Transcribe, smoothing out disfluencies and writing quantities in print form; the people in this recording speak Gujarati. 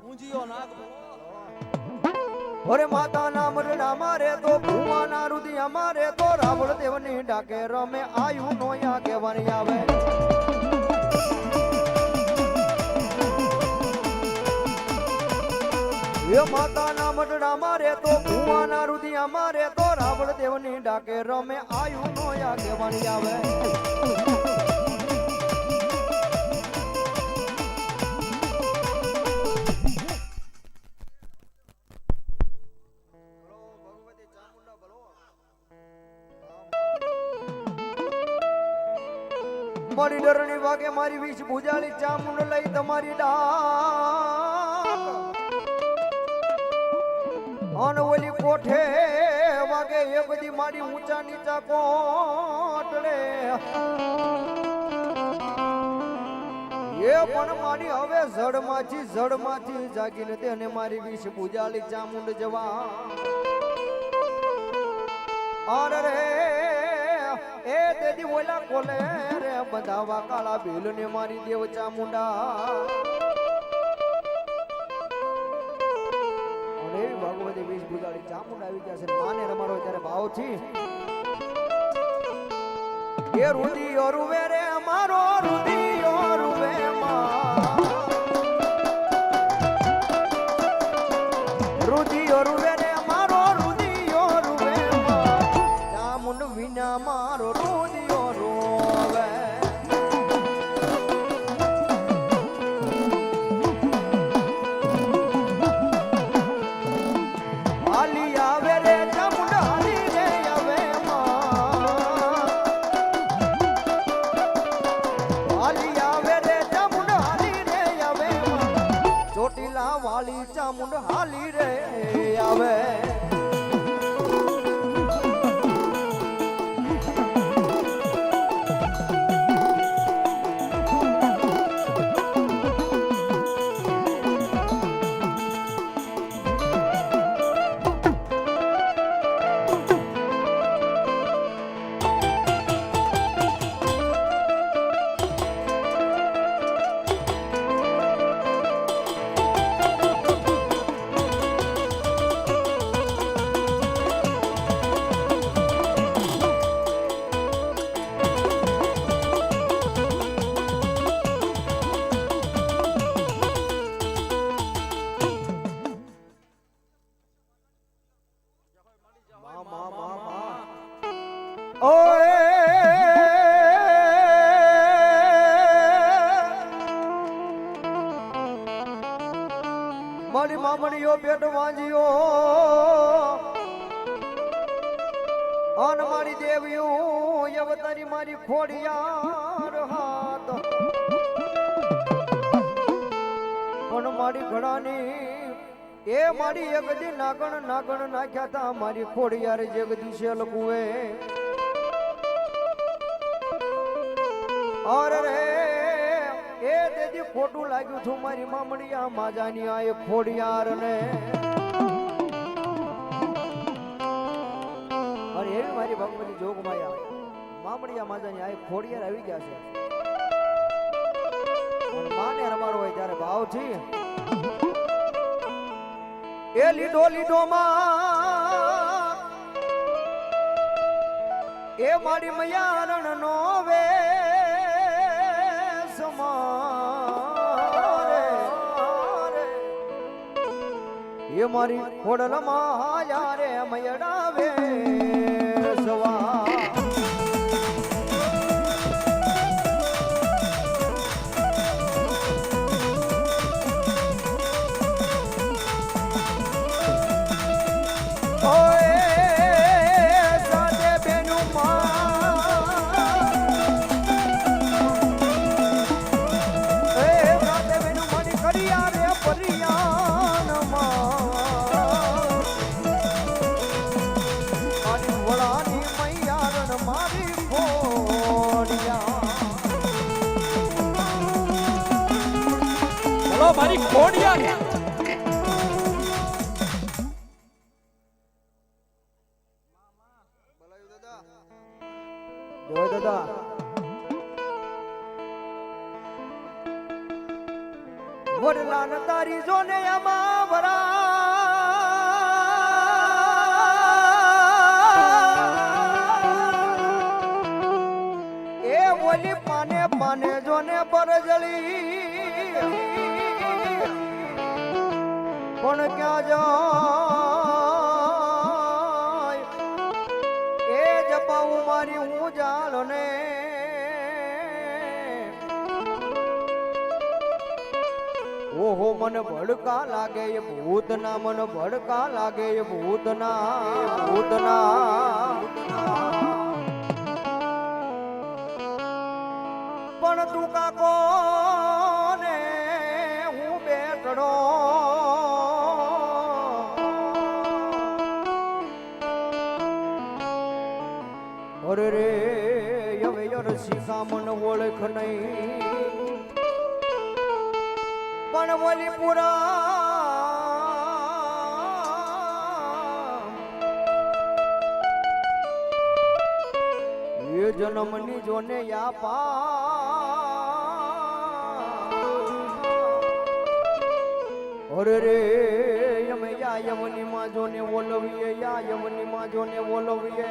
ઊંજીયો નાગ અરે માતા ના મરડા મારે તો ભુવા ના રુદિયા મારે તો રાવળ દેવની ડાકે રમે આયુ નો યા કેવાની આવે એ માતા ના મરડા મારે તો ભુવા ના રુદિયા મારે તો રાવળ દેવની ડાકે રમે આયુ નો યા કેવાની આવે મારી ડરણી વાગે મારી વીસ ભુજાળી ચામુંડ લઈ તમારી ડાક અન ઓલી કોઠે વાગે એક દી મારી ઊંચા નીચા કોટડે એ પણ મારી હવે જડમાંથી જાગીને તેને મારી વીસ ભુજાળી ચામુંડ જવા અરે રે એ દેદી ઓલા કોલે રે બંધાવા કાળા ભીલ ને મારી દેવ ચામુંડા અરે ભગવતી વીસ ભુજાળી ચામુંડા આવી ગયા છે માને રમાડો ત્યારે ભાવથી એ રુદિયો રૂવે રે મારો રુદિયો રૂવે માં રુદિયો રૂવે રે મારો રુદિયો રૂવે માં ચામુંડ વિના મારો રુદિયો રોવે હાલી આવે રે ચામુંડ હાલી રે આવે હાલી આવે રે ચામુંડ હાલી રે આવે ચોટીલા વાલી ચામુંડ હાલી રે આવે મારી મામણીઓ પેટ વાંજીઓ અન મારી દેવીઓ અવતારી મારી ખોડિયાર હાથ પણ મારી ઘડાની એ મારી એકદી નાગણ નાખ્યા તા મારી ખોડિયાર જગદીશે લકુએ અરે રે એ દેદી ખોટું લાગ્યું છું મારી મામડિયા માજાની આ એ ખોડિયાર ને અરે એવી મારી ભગવતી જોગ માયા મામડિયા માજાની આ ખોડિયાર આવી ગયા છે માને રમાડો હોય ત્યારે ભાવથી એ લીધો માં એ મારી મયારણ નો વે એ મારી ખોડલમાં યારે મયડાવે સવા મારી ખોડિયાર જય દાદા વરલાન તારી જોને આમાં વરા એ ઓલી પાને પાને જોને બરજળી પણ ક્યાં જાય એ જપાવું મારી હું જાણો ને ઓહો મને ભડકા લાગે એ ભૂતના મને ભડકા લાગે એ ભૂતના પણ તું કાકો ને હું બેઠડો અરે રે હવે રસિકા મને ઓળખ નહીં પણ બોલી પુરા એ જન્મની જોને અરે રે અમે યા યમની માં જોને ઓલવીએ યા યમની માં જોને ઓલવીએ